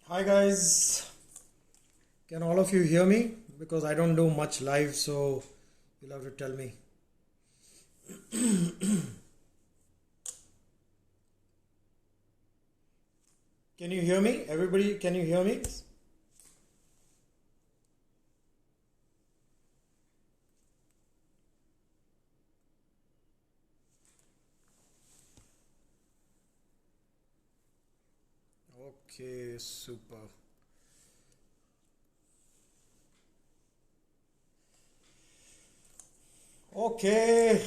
Hi guys, can all of you hear me? Because I don't do much live, so you'll have to tell me. Can you hear me? Everybody, can you hear me? Okay, super. Okay,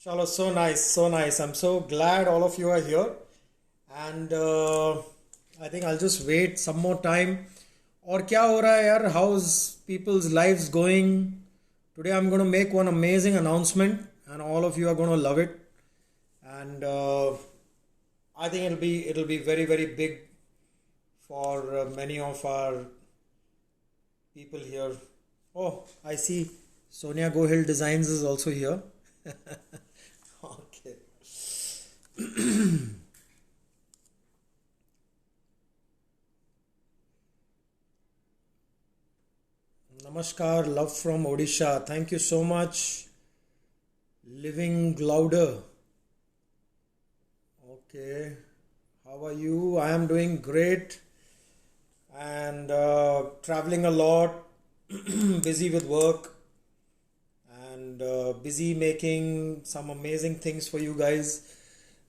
chalo, so nice, so nice. I'm so glad all of you are here, and I think I'll just wait some more time. और क्या हो रहा है यार? How's people's lives going? Today I'm going to make one amazing announcement, and all of you are going to love it. And I think it'll be very big for many of our people here. Oh, I see. Sonia Gohill Designs is also here. Okay. Namaskar, love from Odisha. Thank you so much. Living Glauder. Okay. How are you? I am doing great and traveling a lot, busy with work and busy making some amazing things for you guys.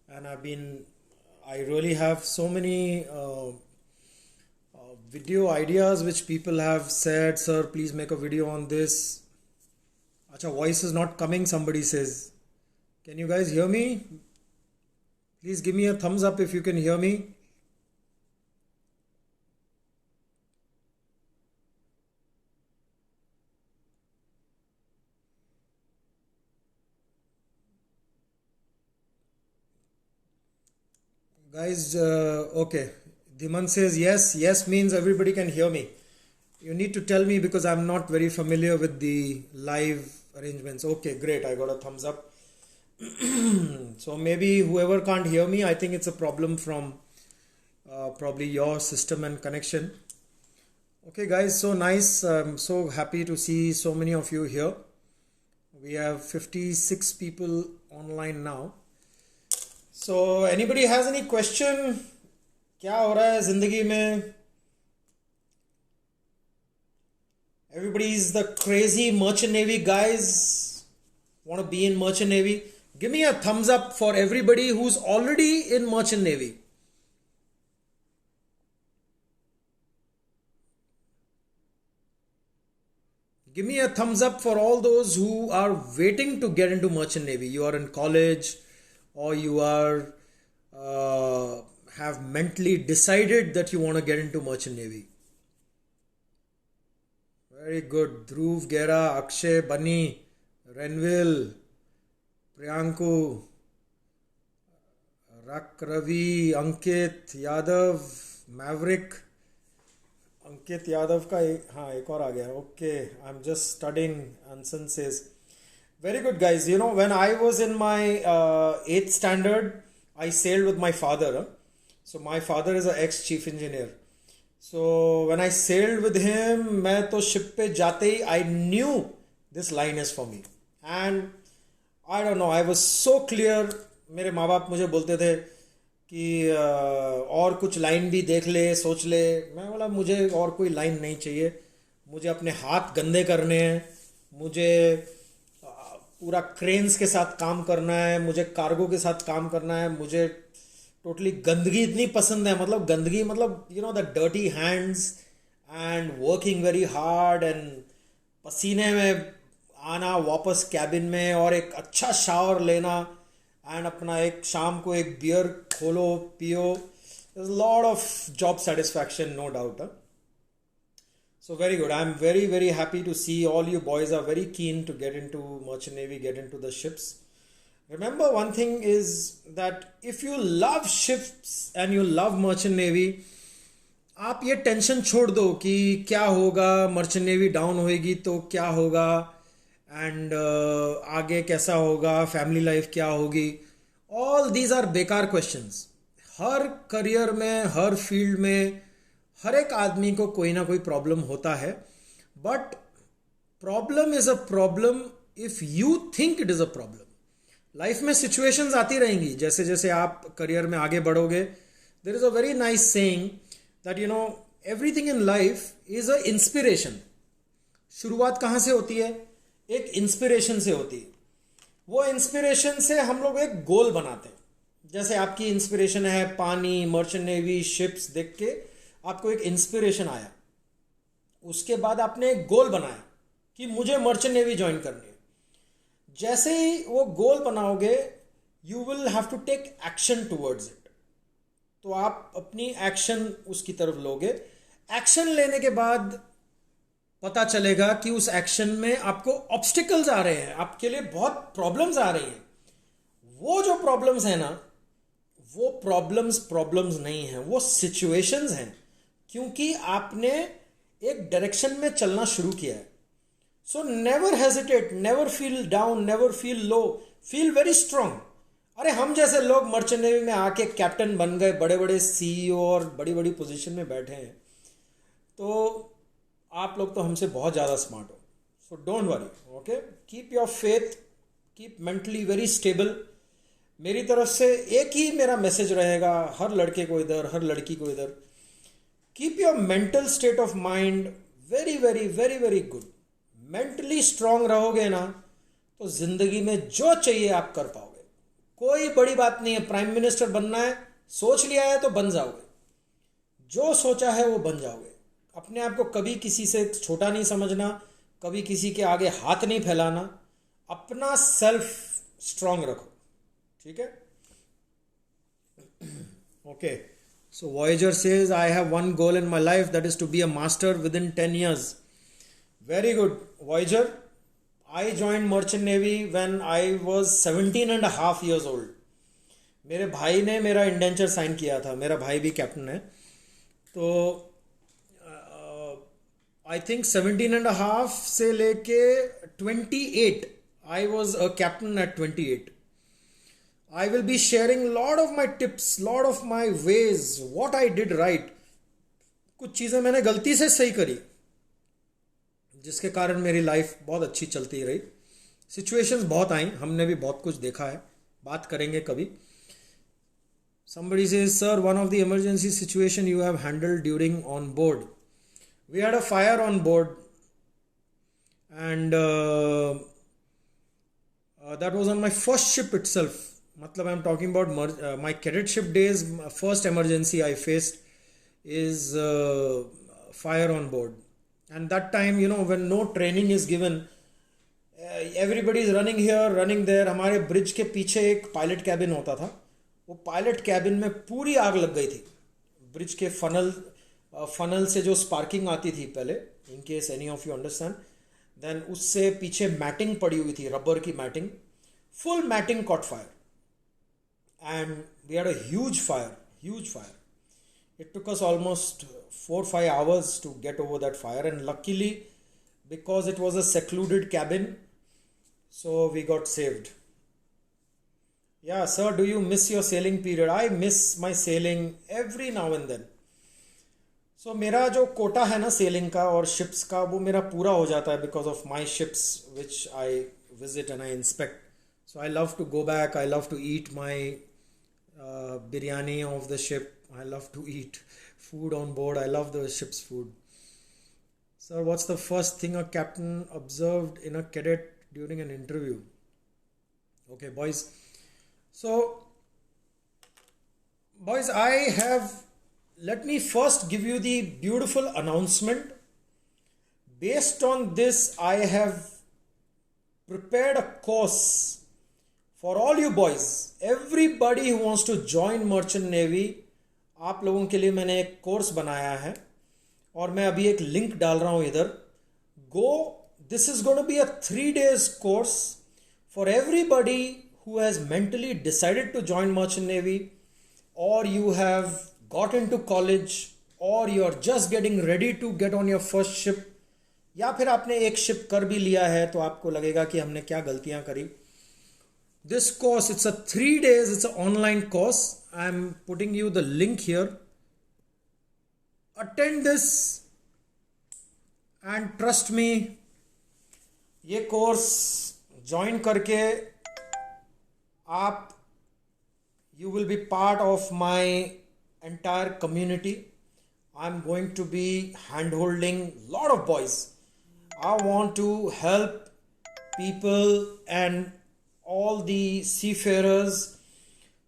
And I really have so many video ideas which people have said, sir, please make a video on this. Acha, voice is not coming, somebody says. Can you guys hear me? Please give me a thumbs up if you can hear me. Guys, okay. Diman says yes. Yes means everybody can hear me. You need to tell me because I'm not very familiar with the live arrangements. Okay, great. I got a thumbs up. So maybe whoever can't hear me, I think it's a problem from probably your system and connection. Okay, guys, so nice. I'm so happy to see so many of you here. We have 56 people online now. So anybody has any question? क्या हो रहा है जिंदगी में? Everybody's the crazy merchant navy guys. Want to be in merchant navy? Give me a thumbs up for everybody who's already in merchant navy. Give me a thumbs up for all those who are waiting to get into merchant navy. You are in college or you are have mentally decided that you want to get into merchant navy. Very good. Dhruv, Gera, Akshay, Bunny, Renville, Priyanku, Rak Ravi, Ankit, Yadav, Maverick. Ankit Yadav का हाँ एक और आ गया okay I am just studying Anson says very good guys, you know, when I was in my 8th standard I sailed with my father, huh? So my father is an ex chief engineer, so when I sailed with him मैं तो ship पे जाते ही I knew this line is for me and I don't know, I was so clear. मेरे माँ बाप मुझे बोलते थे कि और कुछ लाइन भी देख ले सोच ले, मैं बोला मुझे और कोई लाइन नहीं चाहिए, मुझे अपने हाथ गंदे करने हैं, मुझे पूरा क्रेन्स के साथ काम करना है, मुझे कार्गो के साथ काम करना है, मुझे टोटली गंदगी इतनी पसंद है, मतलब गंदगी मतलब you know the dirty hands and working very hard and पसीने में आना वापस कैबिन में और एक अच्छा शावर लेना एंड अपना एक शाम को एक बियर खोलो पियो. Lot of job satisfaction no doubt. So very good. I'm very happy to see all you boys are very keen to get into merchant navy, get into the ships. Remember one thing is that if you love ships and you love merchant navy, आप ये tension छोड़ दो कि क्या होगा, merchant navy down होएगी तो क्या होगा एंड आगे कैसा होगा, फैमिली लाइफ क्या होगी. ऑल दीज आर बेकार क्वेश्चंस. हर करियर में, हर फील्ड में, हर एक आदमी को कोई ना कोई प्रॉब्लम होता है. But problem is a problem if you think it is a problem. Life में सिचुएशंस आती रहेंगी. जैसे जैसे आप करियर में आगे बढ़ोगे, there is a very nice saying that everything in life is an inspiration. शुरुआत कहाँ से होती है? एक इंस्पिरेशन से होती है. वो इंस्पिरेशन से हम लोग एक गोल बनाते हैं. जैसे आपकी इंस्पिरेशन है पानी, मर्चेंट नेवी, शिप्स देख के आपको एक इंस्पिरेशन आया. उसके बाद आपने एक गोल बनाया कि मुझे मर्चेंट नेवी ज्वाइन करनी है. जैसे ही वो गोल बनाओगे, you will have to take action towards it. तो आप अपनी एक्शन उसकी तरफ लोगे. एक्शन लेने के बाद पता चलेगा कि उस एक्शन में आपको ऑब्स्टिकल्स आ रहे हैं, आपके लिए बहुत प्रॉब्लम्स आ रही हैं. वो जो प्रॉब्लम्स है ना, वो प्रॉब्लम्स नहीं हैं, वो सिचुएशंस हैं. क्योंकि आपने एक डायरेक्शन में चलना शुरू किया है. So never hesitate, never feel down, never feel low, feel very strong. अरे हम जैसे लोग मर्चेंट नेवी में आके कैप्टन बन गए, बड़े बड़े सीईओ और बड़ी बड़ी पोजीशन में बैठे हैं. तो आप लोग तो हमसे बहुत ज़्यादा स्मार्ट हो. So don't worry, okay. Keep your faith, keep mentally very stable. मेरी तरफ से एक ही मेरा मैसेज रहेगा हर लड़के को इधर, हर लड़की को इधर. Keep your mental state of mind very very very very good. Mentally strong रहोगे ना, तो जिंदगी में जो चाहिए आप कर पाओगे. कोई बड़ी बात नहीं है. प्राइम मिनिस्टर बनना है, सोच लिया है तो बन जाओगे. जो सोचा है वो बन जाओगे. अपने आप को कभी किसी से छोटा नहीं समझना, कभी किसी के आगे हाथ नहीं फैलाना. अपना सेल्फ स्ट्रांग रखो, ठीक है. Okay. So Voyager says I have one goal in my life, that is to be a master within इन 10 years. Very good Voyager. I join merchant navy when I was 17.5 years old. मेरे भाई ने मेरा indenture sign किया था. मेरा भाई भी कैप्टन है. तो आई थिंक 17.5 से लेके 28 I was a captain at 28. I will be sharing lot of my tips, lot of my ways, what I did right. कुछ चीज़ें मैंने गलती से सही करी, जिसके कारण मेरी लाइफ बहुत अच्छी चलती रही. सिचुएशंस बहुत आई, हमने भी बहुत कुछ देखा है. बात करेंगे कभी. Somebody says, sir, one of the emergency situation you have handled during on board. We had a fire on board, and that was on my first ship itself. मतलब I'm talking about my cadetship days. First emergency I faced is fire on board. And that time, when no training is given, everybody is running here, running there. हमारे bridge के पीछे एक pilot cabin होता था. वो pilot cabin में पूरी आग लग गई थी. ब्रिज के फनल से जो स्पार्किंग आती थी पहले, in case any of you understand, then उससे पीछे मैटिंग पड़ी हुई थी, रबर की matting. Full matting caught fire. And we had a huge fire. It took us almost 4-5 hours to get over that fire, and luckily, because it was a secluded cabin, so we got saved. Yeah, sir, do you miss your sailing period? I miss my sailing every now and then. So मेरा जो कोटा है ना selling का और ships का, वो मेरा पूरा हो जाता है because of my ships which I visit and I inspect. So I love to go back. I love to eat my biryani of the ship. I love to eat food on board. I love the ship's food. Sir, what's the first thing a captain observed in a cadet during an interview? Okay, boys. So, boys, let me first give you the beautiful announcement. Based on this, I have prepared a course for all you boys, everybody who wants to join Merchant Navy. आप लोगों के लिए मैंने एक course बनाया है और मैं अभी एक लिंक डाल रहा हूँ इधर. Go, this is going to be a 3 days course for everybody who has mentally decided to join Merchant Navy, or you have got into college, or you are just getting ready to get on your first ship, या फिर आपने एक ship कर भी लिया है तो आपको लगेगा कि हमने क्या गलतियां करी. this course, it's a 3 days, it's an online course. I'm putting you the link here. Attend this and trust me, ये कोर्स ज्वाइन करके आप you will be part of my entire community. I'm going to be handholding lot of boys. I want to help people and all the seafarers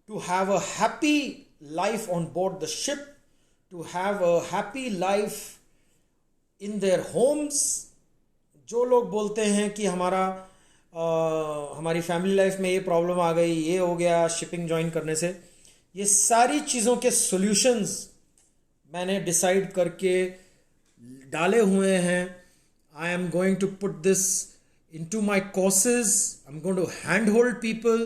to have a happy life on board the ship, to have a happy life in their homes. जो लोग बोलते हैं कि हमारी family life में ये problem आ गई, ये हो गया शिपिंग ज्वाइन करने से, ये सारी चीज़ों के सॉल्यूशंस मैंने डिसाइड करके डाले हुए हैं. I am going to put this into my courses. I'm going to handhold people.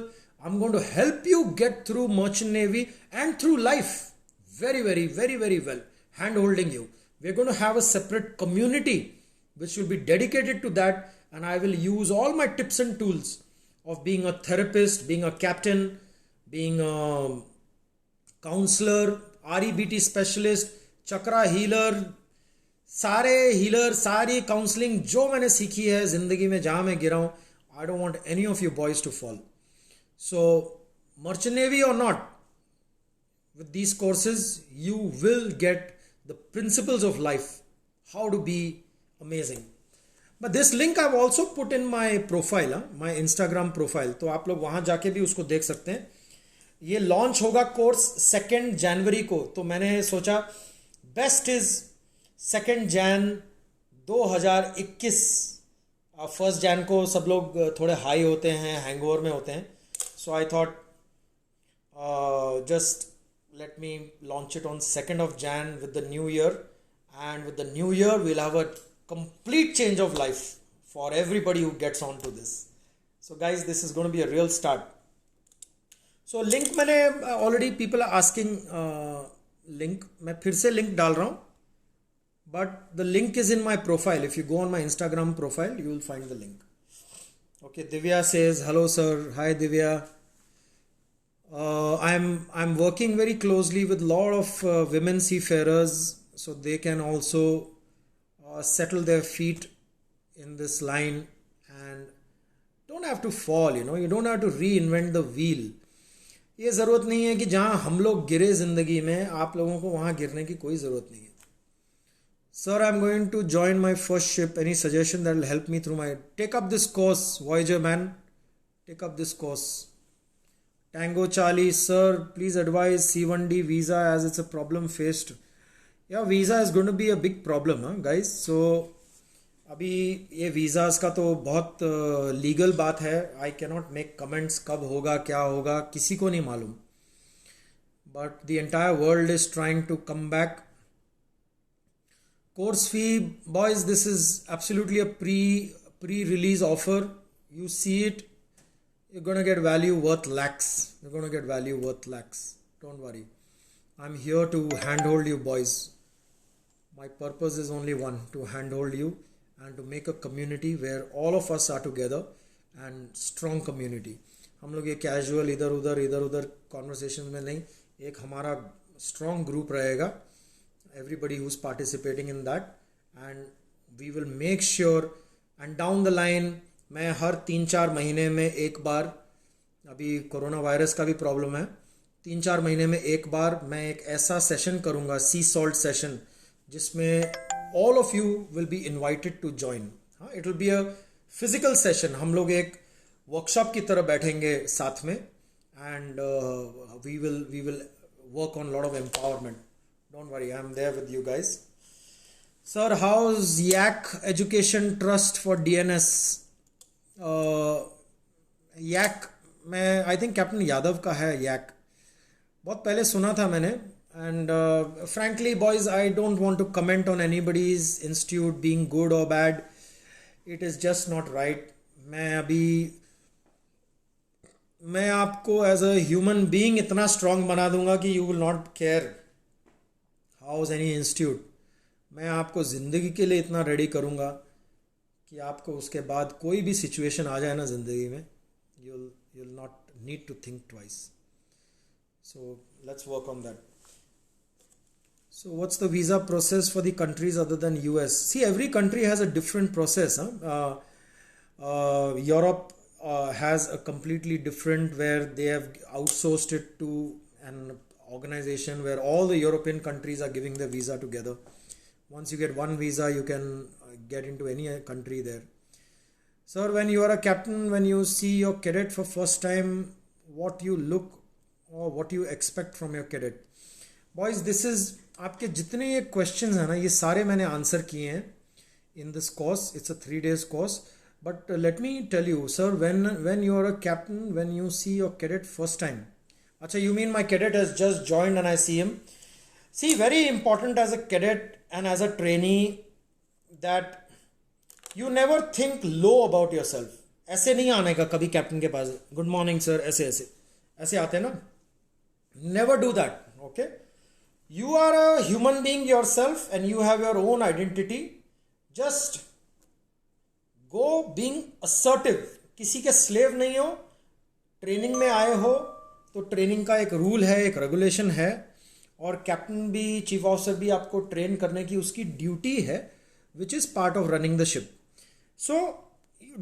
I'm going to help you get through Merchant Navy and through life very, very, very, very well. Handholding you. We're going to have a separate community which will be dedicated to that, and I will use all my tips and tools of being a therapist, being a captain, being a counselor, REBT specialist, chakra healer, सारे healer, सारी counselling जो मैंने सीखी है ज़िंदगी में, जहाँ मैं गिरा हूँ. I don't want any of you boys to fall. So merchant navy और not, with these courses you will get the principles of life, how to be amazing. But this link I've also put in my profile, my Instagram profile, तो आप लोग वहाँ जाके भी उसको देख सकते हैं. ये लॉन्च होगा कोर्स 2 जनवरी को, तो मैंने सोचा बेस्ट इज़ 2 जैन 2021. 1 जैन को सब लोग थोड़े हाई होते हैं, हैंगओवर में होते हैं. So I thought just let me launch it on 2nd of Jan with the new year, and with the new year we'll have a complete change of life for everybody who gets on to this. So guys, this is going to be a real start. So link मैंने already people are asking link, मैं फिर से link डाल रहा हूँ, but the link is in my profile. If you go on my Instagram profile you will find the link. Okay, Divya says hello sir. Hi Divya. I'm working very closely with a lot of women seafarers so they can also settle their feet in this line and don't have to fall, you don't have to reinvent the wheel. ये ज़रूरत नहीं है कि जहाँ हम लोग गिरे ज़िंदगी में आप लोगों को वहाँ गिरने की कोई ज़रूरत नहीं है. Sir, I'm going to join my first ship. Any suggestion that will help me through my... Take up this course, Voyager man. Take up this course. Tango Charlie, sir, please advise C1D visa as it's a problem faced. Yeah, visa is going to be a big problem, guys. So, अभी ये visas का तो बहुत legal बात है. I cannot make comments कब होगा, क्या होगा, किसी को नहीं मालूम. But the entire world is trying to come back. Course fee, boys, this is absolutely a pre-release offer. You see it. You're going to get value worth lakhs. You're going to get value worth lakhs. Don't worry. I'm here to handhold you boys. My purpose is only one, to handhold you and to make a community where all of us are together and strong community. हम लोग ये casual इधर उधर conversation में नहीं, एक हमारा strong group रहेगा. Everybody who's participating in that, and we will make sure, and down the line मैं हर 3-4 महीने में एक बार, अभी कोरोना वायरस का भी प्रॉब्लम है, 3-4 महीने में एक बार मैं एक ऐसा सेशन करूँगा, सी सॉल्ट सेशन, जिसमें all of you will be invited to join. हाँ, it will be a physical session. हम लोग एक वर्कशॉप की तरह बैठेंगे साथ में, and we will work on lot of empowerment. Don't worry, I am there with you guys. Sir, how is YAC education trust for DNS? YAC में I think captain Yadav का है. YAC बहुत पहले सुना था मैंने, and frankly boys, I don't want to comment on anybody's institute being good और bad. It is just not right. मैं आपको एज अ ह्यूमन बीइंग इतना स्ट्रांग बना दूंगा कि you will not care how is any institute. मैं आपको ज़िंदगी के लिए इतना रेडी करूंगा कि आपको उसके बाद कोई भी सिचुएशन आ जाए ना ज़िंदगी में, you'll not need to think twice. So let's work on that. So what's the visa process for the countries other than US? See, every country has a different process. Europe has a completely different, where they have outsourced it to an organization where all the European countries are giving the visa together. Once you get one visa, you can get into any country there. Sir, when you are a captain, when you see your cadet for first time, what you look or what you expect from your cadet? Boys, this is आपके जितने ये questions हैं ना, ये सारे मैंने answer किए हैं in this course. It's a 3 days course. But let me tell you, sir, when you are a captain, when you see your cadet first time. Acha, you mean my cadet has just joined and I see him? See, very important as a cadet and as a trainee that you never think low about yourself. ऐसे नहीं आने का कभी captain के पास, good morning sir, ऐसे ऐसे ऐसे आते हैं ना. Never do that. Okay, you are a human being yourself and you have your own identity. Just go being assertive. किसी के स्लेव नहीं हो. ट्रेनिंग में आए हो तो ट्रेनिंग का एक रूल है, एक रेगुलेशन है, और कैप्टन भी, चीफ ऑफिसर भी आपको ट्रेन करने की उसकी ड्यूटी है, which is part of running the ship. So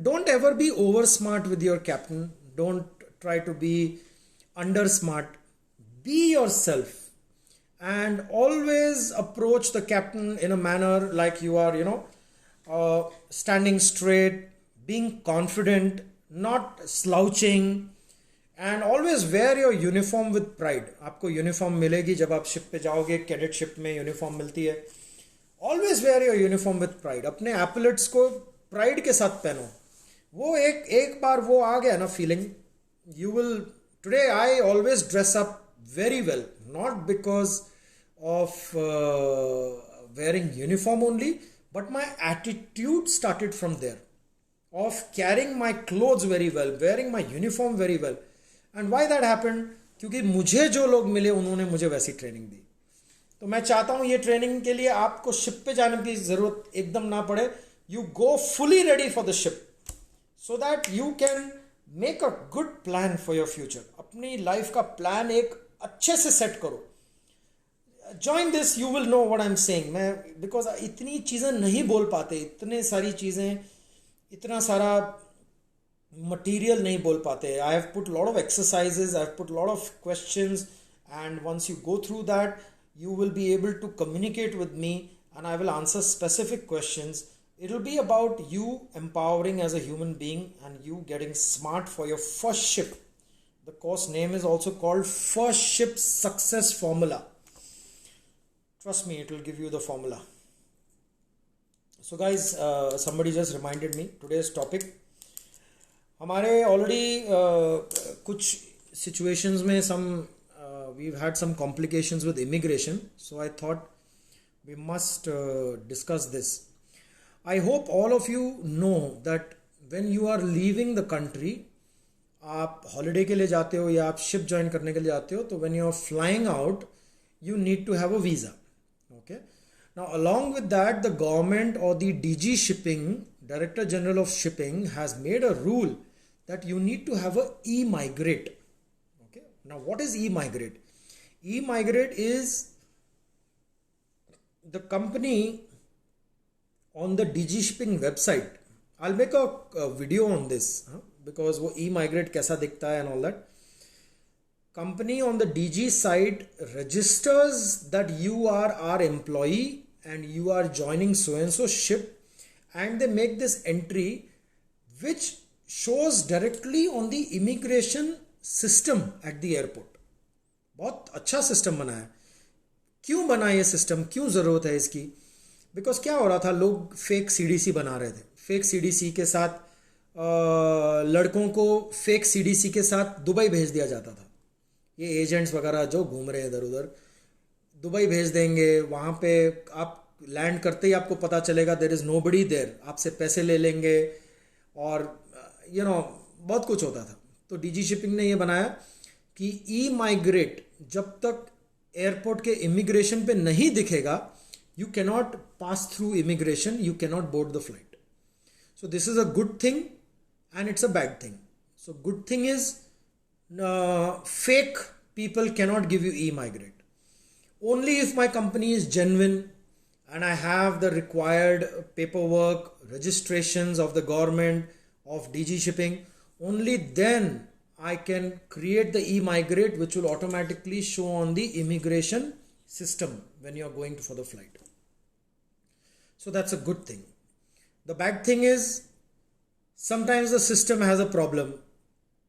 don't ever be over smart with your captain. Don't try to be under smart. Be yourself and always approach the captain in a manner like you are, standing straight, being confident, not slouching, and always wear your uniform with pride. आपको uniform मिलेगी जब आप ship पे जाओगे, cadet ship में uniform मिलती है. Always wear your uniform with pride. अपने एपलेट्स को प्राइड के साथ पहनो. वो एक बार वो आ गया ना feeling, you will. Today I always dress up very well, not because of wearing uniform only, but my attitude started from there, of carrying my clothes very well, wearing my uniform very well. And why that happened? क्योंकि मुझे जो लोग मिले उन्होंने मुझे वैसी training दी. तो मैं चाहता हूँ ये ट्रेनिंग के लिए आपको शिप पे जाने की ज़रूरत एकदम ना पड़े. You go fully ready for the ship so that you can make a good plan for your future. अपनी लाइफ का प्लान एक अच्छे से सेट करो. Join this, you will know what I'm saying. मैं because इतनी चीज़ें नहीं बोल पाते, इतने सारी चीज़ें, इतना सारा मटेरियल नहीं बोल पाते. I have put a lot of exercises, I have put a lot of questions, and once you go through that, you will be able to communicate with me and I will answer specific questions. It will be about you empowering as a human being and you getting smart for your first ship. The course name is also called First Ship Success Formula. Trust me, it will give you the formula. So guys, somebody just reminded me today's topic. हमारे already कुछ situations में we've had some complications with immigration. So I thought we must discuss this. I hope all of you know that when you are leaving the country, आप holiday के लिए जाते हो या आप शिप ज्वाइन करने के लिए जाते हो, तो when you are flying out you need to have a visa. Okay, now along with that the government और the DG shipping, director general of shipping, has made a rule that you need to have a e migrate. Okay, now what is e migrate? E migrate is the company on the DG shipping website. I'll make a video on this because वो e-migrate कैसा दिखता है and all that. Company on the DG site registers that you are our employee and you are joining so and so ship, and they make this entry which shows directly on the immigration system at the airport. बहुत अच्छा system बना है. क्यों बना ये system, क्यों ज़रूरत है इसकी? बिकॉज क्या हो रहा था, लोग फेक CDC बना रहे थे. फेक CDC के साथ लड़कों को फेक CDC के साथ दुबई भेज दिया जाता था. ये एजेंट्स वगैरह जो घूम रहे हैं इधर उधर, दुबई भेज देंगे. वहाँ पे आप लैंड करते ही आपको पता चलेगा देयर इज़ नोबडी देयर, आपसे पैसे ले लेंगे और बहुत कुछ होता था. तो DG शिपिंग ने ये बनाया कि ई माइग्रेट जब तक एयरपोर्ट के इमिग्रेशन पे नहीं दिखेगा, you cannot pass through immigration, you cannot board the flight. So this is a good thing and it's a bad thing. So good thing is fake people cannot give you e-migrate. Only if my company is genuine and I have the required paperwork, registrations of the government, of DG shipping, only then I can create the e-migrate, which will automatically show on the immigration system when you are going for the flight. So that's a good thing. The bad thing is sometimes the system has a problem.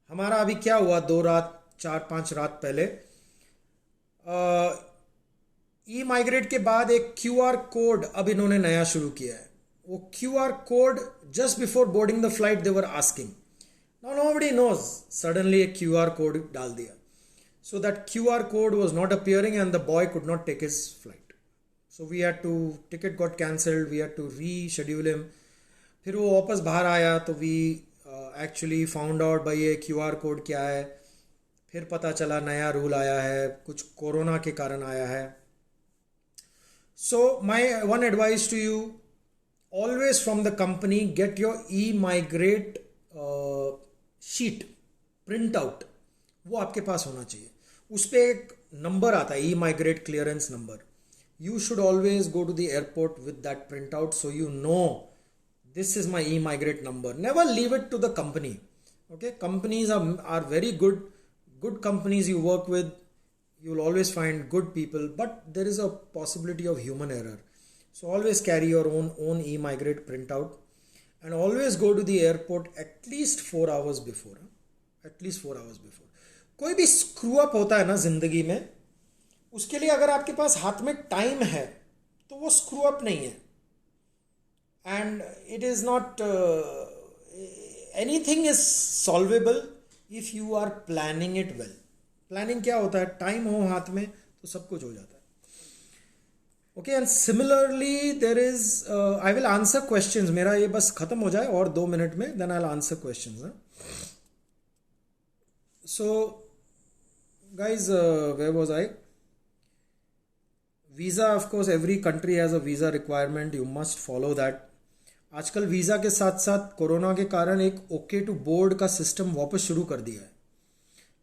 हमारा अभी क्या हुआ, 2 रात 4-5 रात पहले ई migrate के बाद एक QR कोड अब इन्होंने नया शुरू किया है. वो QR code just before boarding the flight they were asking. Now nobody knows, suddenly एक QR कोड डाल दिया. So that QR code was not appearing and the boy could not take his flight. So we had to, ticket got cancelled, we had to reschedule him. फिर वो वापस बाहर आया तो we actually found out भाई ये QR code क्या है. फिर पता चला नया रूल आया है, कुछ कोरोना के कारण आया है. So my one advice to you, always from the company get your e-migrate sheet print out. वो आपके पास होना चाहिए. उस पर एक नंबर आता है, e-migrate clearance number. You should always go to the airport with that printout so you know this is my e-migrate number. Never leave it to the company. Okay, companies are very good companies you work with. You'll always find good people, but there is a possibility of human error. So always carry your own e-migrate printout and always go to the airport at least 4 hours before. At least 4 hours before. कोई भी screw up होता है ना जिंदगी में, उसके लिए अगर आपके पास हाथ में टाइम है तो वो स्क्रू अप नहीं है. And it is not, anything is solvable if you are planning it well. Planning क्या होता है, टाइम हो हाथ में तो सब कुछ हो जाता है. Okay, and similarly there is, I will answer questions. मेरा ये बस खत्म हो जाए और 2 मिनट में, then I will answer questions. So guys, where was I? Visa, of course every country has a visa requirement, you must follow that. आजकल visa के साथ साथ कोरोना के कारण एक ओके टू बोर्ड का सिस्टम वापस शुरू कर दिया है.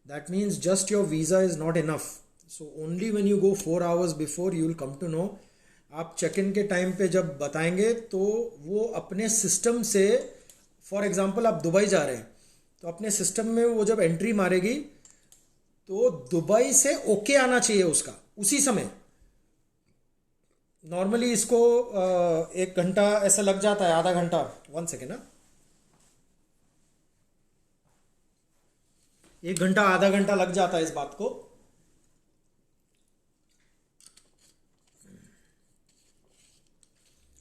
That means just your visa is not enough. So only when you go 4 hours before you will come to know. आप चेक इन के टाइम पे जब बताएंगे तो वो अपने सिस्टम से, फॉर एग्जांपल आप दुबई जा रहे हैं तो अपने सिस्टम में वो जब एंट्री मारेगी तो दुबई से ओके आना चाहिए उसका उसी समय. नॉर्मली इसको 1 घंटा ऐसा लग जाता है, आधा घंटा. 1 सेकेंड ना, 1 घंटा आधा घंटा लग जाता है इस बात को.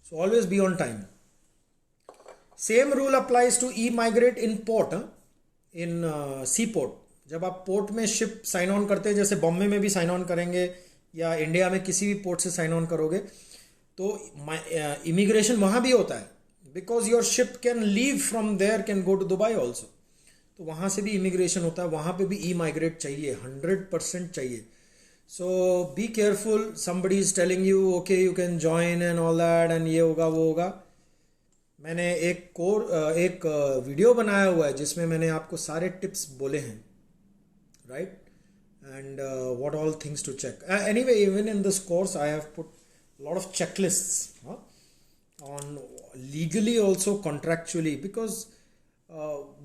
So always be on time. Same rule applies to emigrate in port. In sea port, जब आप पोर्ट में शिप साइन ऑन करते हैं, जैसे बॉम्बे में भी साइन ऑन करेंगे या इंडिया में किसी भी पोर्ट से साइन ऑन करोगे, तो इमिग्रेशन वहाँ भी होता है. Because your ship can leave from there, can go to Dubai also. तो वहाँ से भी इमिग्रेशन होता है, वहाँ पे भी ई माइग्रेट चाहिए, 100% चाहिए. So be careful. Somebody is telling you okay you can join and all that and ये होगा वो होगा. मैंने एक वीडियो बनाया हुआ है जिसमें मैंने आपको सारे टिप्स बोले हैं, right, and what all things to check. Anyway, even in this course I have put lot of checklists on legally also, contractually, because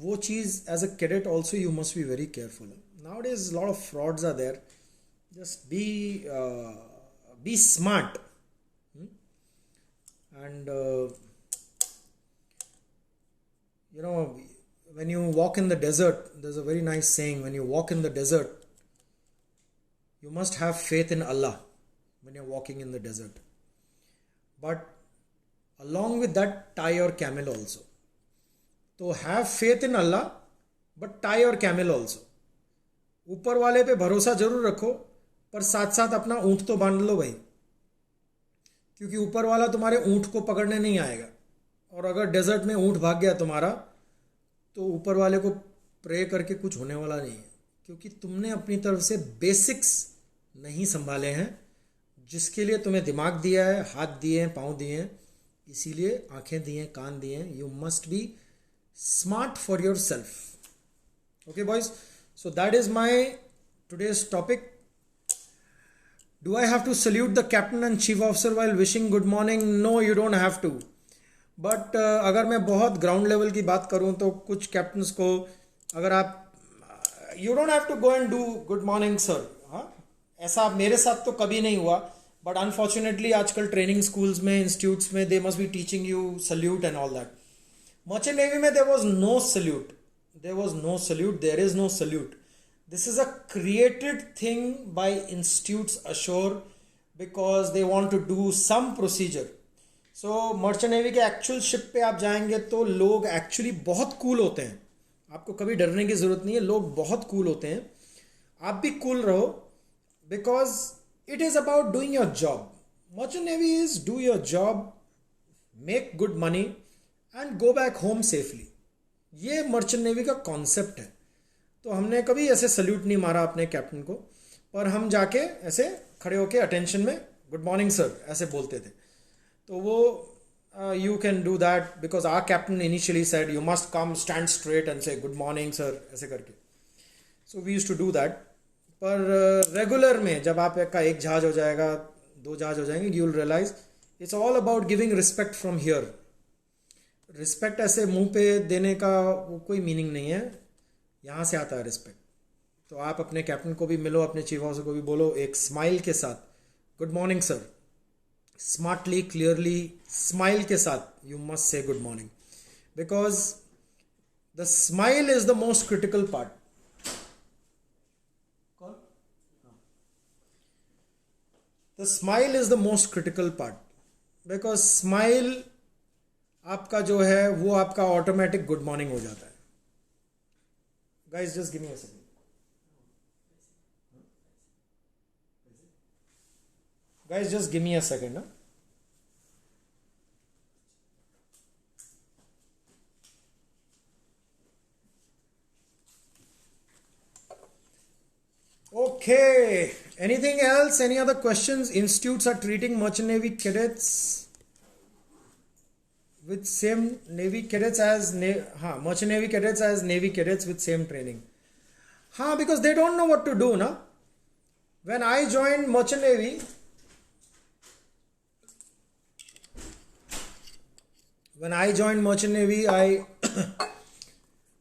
वो चीज़ as a cadet also you must be very careful. Now it is lot of frauds are there. Just be smart and you know, when you walk in the desert, there's a very nice saying, when you walk in the desert, you must have faith in Allah when you're walking in the desert. But along with that, tie your camel also. So have faith in Allah, but tie your camel also. ऊपर वाले पे भरोसा जरूर रखो, पर साथ साथ अपना ऊँट तो बांध लो भाई, क्योंकि ऊपर वाला तुम्हारे ऊँट को पकड़ने नहीं आएगा. और अगर डेजर्ट में ऊँट भाग गया तुम्हारा, तो ऊपर वाले को प्रे करके कुछ होने वाला नहीं है, क्योंकि तुमने अपनी तरफ से बेसिक्स नहीं संभाले हैं, जिसके लिए तुम्हें दिमाग दिया है, हाथ दिए हैं, पाँव दिए हैं, इसीलिए आंखें दी हैं, कान दिए हैं. You must B smart for your self. Okay boys, So that is my today's topic. Do I have to salute the captain and chief officer while wishing good morning? No, you don't have to. But अगर मैं बहुत ground level की बात करूं तो कुछ captains को अगर आप you don't have to go and do good morning sir, हाँ, ऐसा मेरे साथ तो कभी नहीं हुआ. बट अनफॉर्चुनेटली आजकल ट्रेनिंग स्कूल्स में, इंस्टीट्यूट्स में, they must be teaching you salute and all that. Merchant navy में there was no salute, there is no salute. This is a created thing by institutes ashore because they want to do some procedure. So merchant navy के actual ship पे आप जाएंगे तो लोग actually बहुत cool होते हैं. आपको कभी डरने की ज़रूरत नहीं है, लोग बहुत कूल होते हैं. आप भी कूल रहो because it is about doing your job. Merchant navy is do your job, make good money and go back home safely. ये मर्चेंट नेवी का कॉन्सेप्ट है. तो हमने कभी ऐसे सल्यूट नहीं मारा अपने कैप्टन को, पर हम जाके ऐसे खड़े होके अटेंशन में गुड मॉर्निंग सर ऐसे बोलते थे. तो वो you can do that because our captain initially said you must come stand straight and say good morning sir ऐसे करके. So we used to do that. पर रेगुलर में जब आपका एक जहाज हो जाएगा, 2 जहाज हो जाएंगे, you will realise it's all about giving respect from here. Respect ऐसे मुंह पे देने का वो कोई मीनिंग नहीं है, यहाँ से आता है रिस्पेक्ट. तो आप अपने कैप्टन को भी मिलो, अपने चीफ ऑफिसर को भी बोलो एक स्माइल के साथ good morning sir. Smartly, clearly, smile के साथ you must say good morning because the smile is the most critical part. The smile is the most critical part because smile आपका जो है वो आपका ऑटोमेटिक गुड मॉर्निंग हो जाता है. Guys, just give me a second. Guys, just give me a second. Huh? Okay. Anything else? Any other questions? Institutes are treating Merchant Navy cadets with same Navy cadets as Merchant Navy cadets as Navy cadets with same training. Because they don't know what to do, na. When I joined Merchant Navy,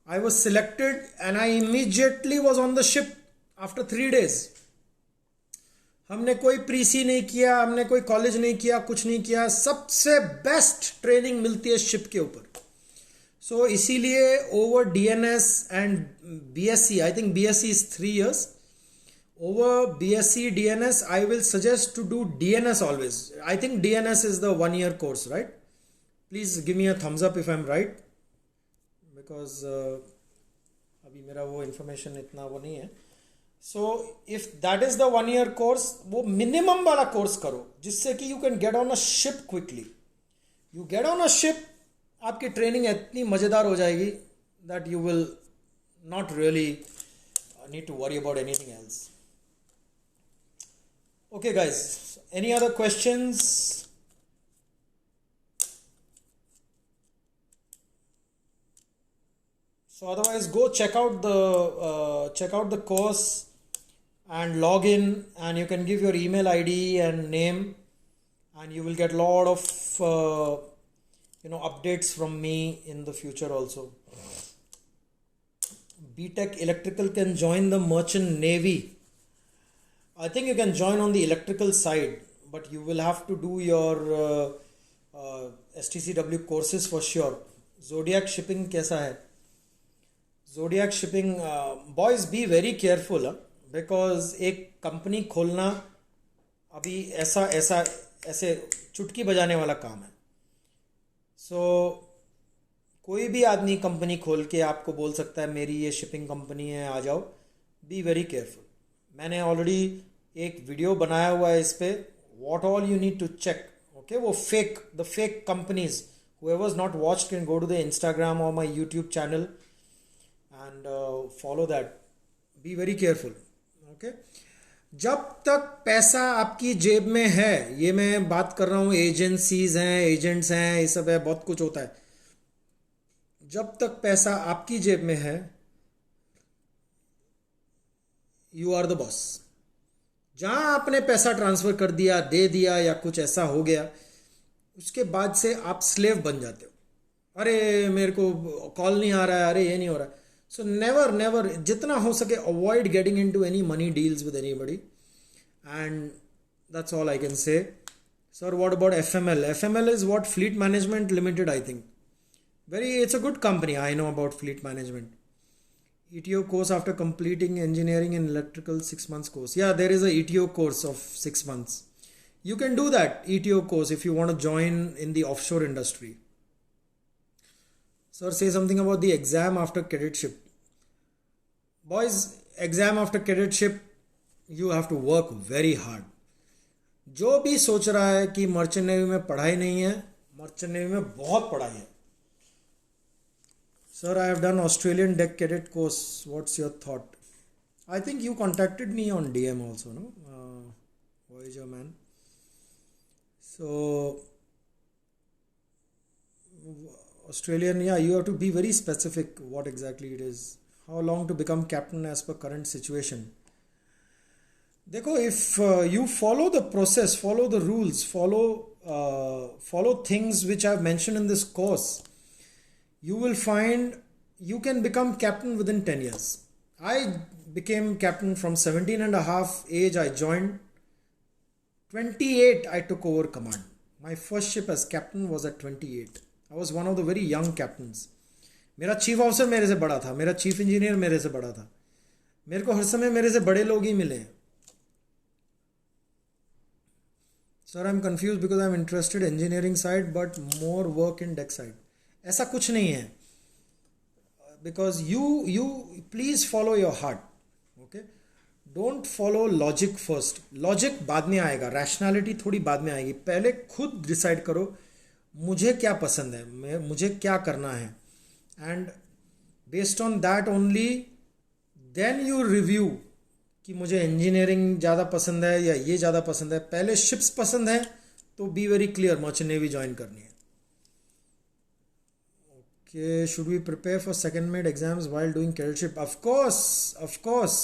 I was selected and I immediately was on the ship after 3 days. हमने कोई प्रीसी नहीं किया, हमने कोई college नहीं किया, कुछ नहीं किया. सबसे बेस्ट ट्रेनिंग मिलती है शिप के ऊपर. सो इसीलिए over DNS and BSc, I think BSc is 3 years. Over BSc DNS I will suggest to do DNS always. I think DNS is the 1 year course, right? Please give me a thumbs up if I am right because अभी मेरा वो information इतना वो नहीं है. So if that is the 1 year course, वो minimum वाला course करो जिससे कि you can gate on a ship quickly. You get on a ship, आपकी ट्रेनिंग इतनी मज़ेदार हो जाएगी that you will not really need to worry about anything else. Okay guys, any other questions? So otherwise, go check out the course and log in, and you can give your email ID and name, and you will get a lot of updates from me in the future also. BTech Electrical can join the Merchant Navy. I think you can join on the electrical side, but you will have to do your STCW courses for sure. Zodiac Shipping कैसा है? Zodiac Shipping, boys be very careful, because एक company खोलना अभी ऐसे चुटकी बजाने वाला काम है. सो कोई भी आदमी कंपनी खोल के आपको बोल सकता है मेरी ये शिपिंग कंपनी है, आ जाओ. Be very careful. मैंने ऑलरेडी एक वीडियो बनाया हुआ है इस पे, what all you need to check. Okay, वो the fake companies, whoever's not watched can go to the Instagram or my YouTube channel and follow that. Be very careful. Okay, जब तक पैसा आपकी जेब में है, ये मैं बात कर रहा हूँ, एजेंसीज हैं, एजेंट्स हैं, ये सब है, बहुत कुछ होता है. जब तक पैसा आपकी जेब में है, यू आर द बॉस। जहाँ आपने पैसा ट्रांसफ़र कर दिया, दे दिया या कुछ ऐसा हो गया, उसके बाद से आप स्लेव बन जाते हो। अरे मेरे को कॉल नहीं आ रहा है, अरे ये नहीं हो रहा है। सो नेवर नेवर, जितना हो सके avoid getting into any money deals with anybody, and that's all I can say. Sir what about FML? FML is what, fleet management limited I think. Very, it's a good company. I know about fleet management. ETO course after completing engineering and electrical 6 months course. Yeah, there is a ETO course of 6 months. You can do that ETO course if you want to join in the offshore industry. Sir, say something about the exam after cadetship. Boys, exam after cadetship, you have to work very hard. जो भी सोच रहा है कि merchant navy में पढ़ाई नहीं है, मर्चेंट नेवी में बहुत पढ़ाई है। Sir, I have done Australian deck cadet course. What's your thought? I think you contacted me on DM also, no? Voyager man. So, Australian, yeah, you have to be very specific what exactly it is. How long to become captain as per current situation? Dekho, if you follow the process, follow the rules, follow things which I have mentioned in this course, you will find you can become captain within 10 years. I became captain from 17 and a half age. I joined 28. I took over command. My first ship as captain was at 28. I was one of the very young captains. मेरा chief officer मेरे से बड़ा था, मेरा chief engineer मेरे से बड़ा था, मेरे को हर समय मेरे से बड़े लोग ही मिले हैं। Sir, I'm confused because I'm interested in engineering side but more work in deck side. ऐसा कुछ नहीं है, because you please follow your heart, okay? Don't follow logic first. Logic बाद में आएगा, rationality थोड़ी बाद में आएगी। पहले खुद डिसाइड करो मुझे क्या पसंद है, मुझे क्या करना है, and based on that only then you review कि मुझे इंजीनियरिंग ज़्यादा पसंद है या ये ज़्यादा पसंद है। पहले शिप्स पसंद है तो be very clear merchant navy join करनी है। Okay, should we prepare for second mate exams while doing cadetship? Of course.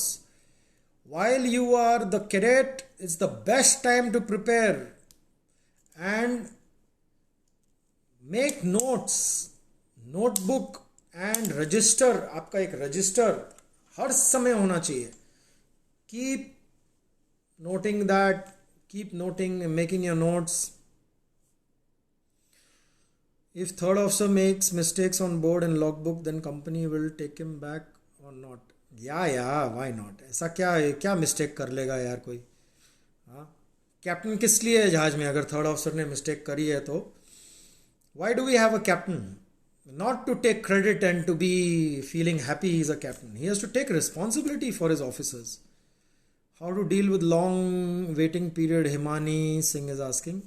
While you are the cadet, it's the best time to prepare and make notes, notebook and register. आपका एक register हर समय होना चाहिए। Keep noting that, keep noting and making your notes. If third officer makes mistakes on board and logbook, then company will take him back or not? Yeah, why not? ऐसा क्या mistake कर लेगा यार कोई? हाँ, कैप्टन किस लिए है जहाज में? अगर थर्ड ऑफिसर ने मिस्टेक करी है तो why do we have a captain? Not to take credit and to be feeling happy he is a captain. He has to take responsibility for his officers. How to deal with long waiting period? Himani Singh is asking.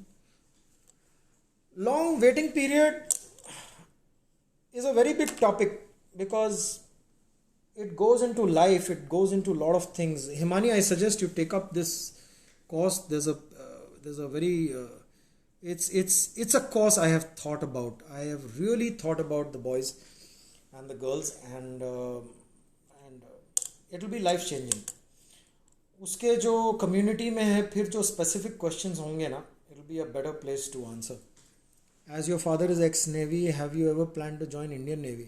Long waiting period is a very big topic because it goes into life, it goes into a lot of things. Himani, I suggest you take up this course. There's a very it's a course I have thought about. I have really thought about the boys and the girls, and it will be life changing. उसके जो community में है, फिर जो specific questions होंगे ना, it will be a better place to answer. As your father is ex-Navy, have you ever planned to join Indian Navy?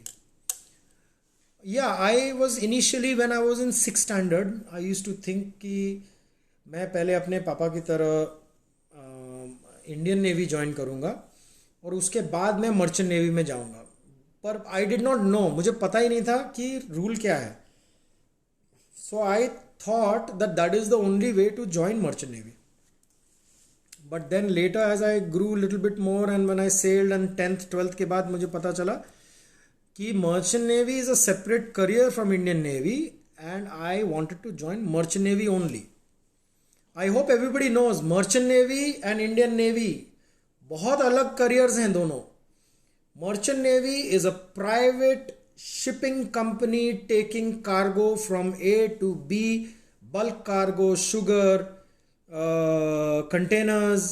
Yeah, I was initially, when I was in 6th standard, I used to think कि मैं पहले अपने पापा की तरह Indian navy join करूँगा और उसके बाद मैं मर्चेंट नेवी में जाऊँगा। पर आई डिड नॉट नो, मुझे पता ही नहीं था कि रूल क्या है। सो आई thought that is the only way to join merchant navy. But then later as I grew a little bit more and when I sailed and 10th 12th के बाद मुझे पता चला कि merchant navy is a separate career from Indian Navy and I wanted to join merchant navy only. I hope everybody knows merchant navy and Indian Navy बहुत अलग careers हैं दोनों। Merchant navy is a private shipping company taking cargo from A to B, bulk cargo, sugar, containers,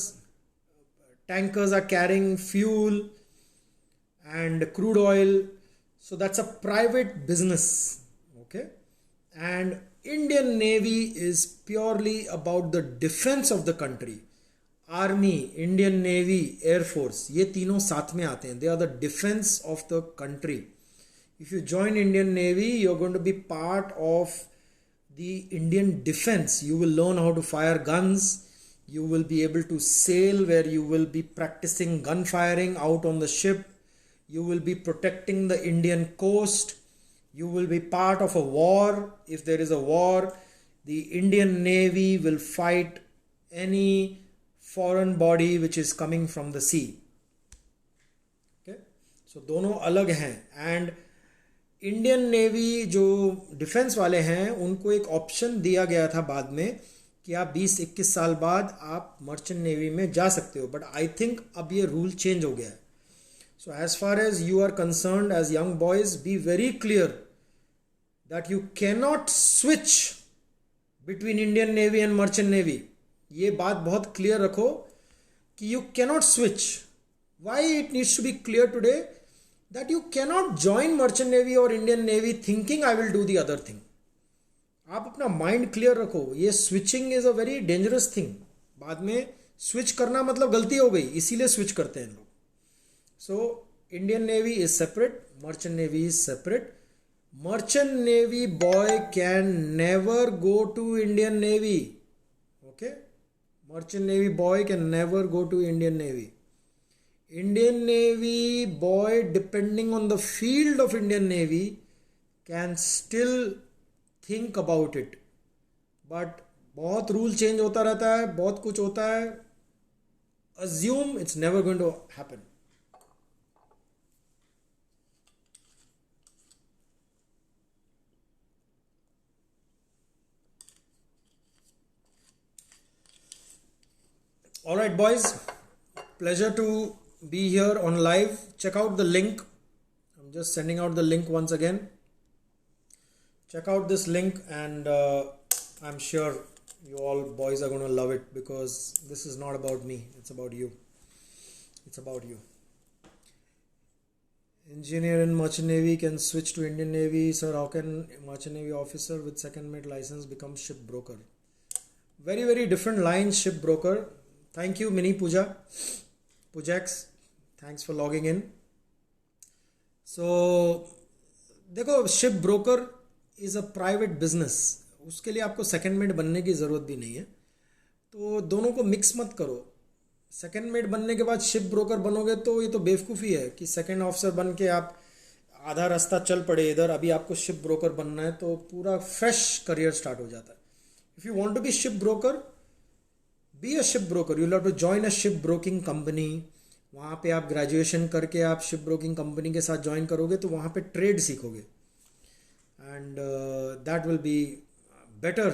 tankers are carrying fuel and crude oil. So that's a private business, okay? And Indian Navy is purely about the defense of the country. Army, Indian Navy, Air Force, ये तीनों साथ में आते हैं. They are the defense of the country. If you join Indian Navy, you're going to be part of the Indian defense. You will learn how to fire guns. You will be able to sail, where you will be practicing gun firing out on the ship. You will be protecting the Indian coast. You will be part of a war. If there is a war, the Indian Navy will fight any foreign body which is coming from the sea. Okay, so दोनों अलग हैं. And Indian navy जो defence वाले हैं उनको एक option दिया गया था बाद में कि आप 20-21 साल बाद आप मर्चेंट नेवी में जा सकते हो. बट आई थिंक अब ये रूल चेंज हो गया है. So as far as you are concerned as young boys, be very clear that you cannot switch between Indian Navy and Merchant Navy. ये बात बहुत clear रखो कि you cannot switch. Why it needs to be clear today? That you cannot join Merchant Navy or Indian Navy thinking I will do the other thing. आप अपना mind clear रखो. ये switching is a very dangerous thing. बाद में switch करना मतलब गलती हो गई, इसीलिए स्विच करते हैं लोग. So Indian Navy is separate, merchant navy is separate. Merchant navy boy can never go to Indian Navy. Okay, merchant navy boy can never go to Indian Navy. Indian Navy boy, depending on the field of Indian Navy, can still think about it. But बहुत rule change होता रहता है, बहुत कुछ होता है. Assume it's never going to happen. All right, boys. Pleasure to be here on live. Check out the link. I'm just sending out the link once again. Check out this link, and I'm sure you all boys are going to love it, because this is not about me, it's about you. It's about you. Engineer in Merchant Navy can switch to Indian Navy. Sir, how can Merchant Navy officer with second mate license become ship broker? Very, very different line, ship broker. Thank you, Mini Pujax, thanks for logging in. So देखो, ship broker is a private business. उसके लिए आपको second mate बनने की ज़रूरत भी नहीं है. तो दोनों को मिक्स मत करो. सेकंड मेट बनने के बाद शिप ब्रोकर बनोगे तो ये तो बेवकूफ़ी है कि सेकंड ऑफिसर बन के आप आधा रास्ता चल पड़े इधर. अभी आपको शिप ब्रोकर बनना है तो पूरा फ्रेश करियर स्टार्ट हो जाता है. If you want to be ship broker, be a ship broker. You have to join a ship broking company. वहाँ पे आप ग्रेजुएशन करके आप शिप ब्रोकिंग कंपनी के साथ ज्वाइन करोगे तो वहाँ पे ट्रेड सीखोगे. And that will be better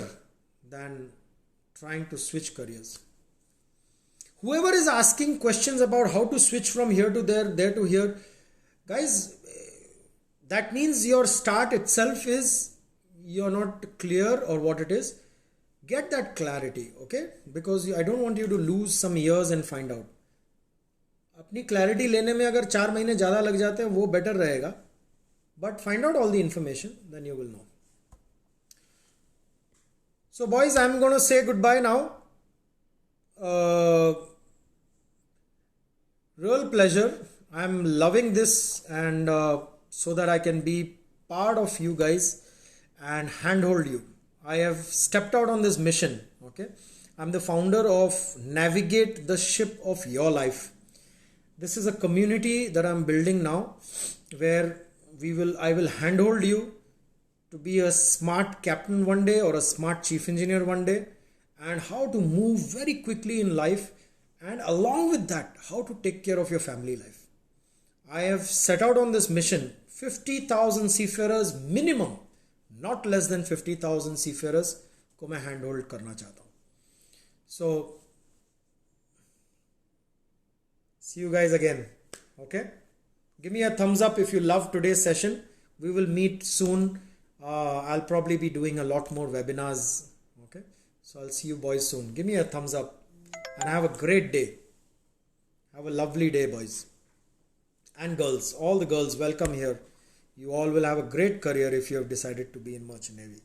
than trying to switch careers. Whoever is asking questions about how to switch from here to there, there to here, guys, that means your start itself is you're not clear or what it is. Get that clarity, okay? Because I don't want you to lose some years and find out. अपनी clarity लेने में अगर 4 महीने ज़्यादा लग जाते हैं वो बेटर रहेगा. But find out all the information, then you will know. So boys, I am gonna say goodbye now. Real pleasure. I'm loving this, and so that I can be part of you guys and handhold you. I have stepped out on this mission. Okay, I'm the founder of Navigate the Ship of Your Life. This is a community that I'm building now, where I will handhold you to be a smart captain one day or a smart chief engineer one day, and how to move very quickly in life. And along with that, how to take care of your family life. I have set out on this mission. 50,000 seafarers minimum, not less than 50,000 seafarers को मैं hand करना चाहता हूँ. So, see you guys again. Okay? Give me a thumbs up if you love today's session. We will meet soon. I'll probably be doing a lot more webinars. Okay? So I'll see you boys soon. Give me a thumbs up. And have a great day. Have a lovely day, boys and girls. All the girls, welcome here. You all will have a great career if you have decided to be in Merchant Navy.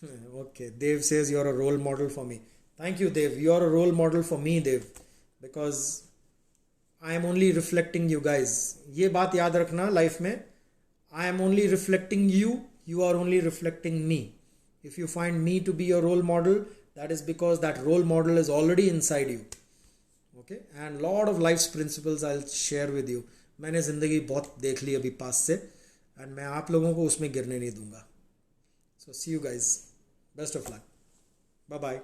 Okay, Dev says you're a role model for me. Thank you, Dev. You're a role model for me, Dev, because I am only reflecting you guys. ये बात याद रखना life में. I am only reflecting you. You are only reflecting me. If you find me to be your role model, that is because that role model is already inside you. Okay, and lot of life's principles I'll share with you. मैंने ज़िंदगी बहुत देख ली अभी पास से, and मैं आप लोगों को उसमें गिरने नहीं दूंगा. So see you guys. Best of luck. Bye bye.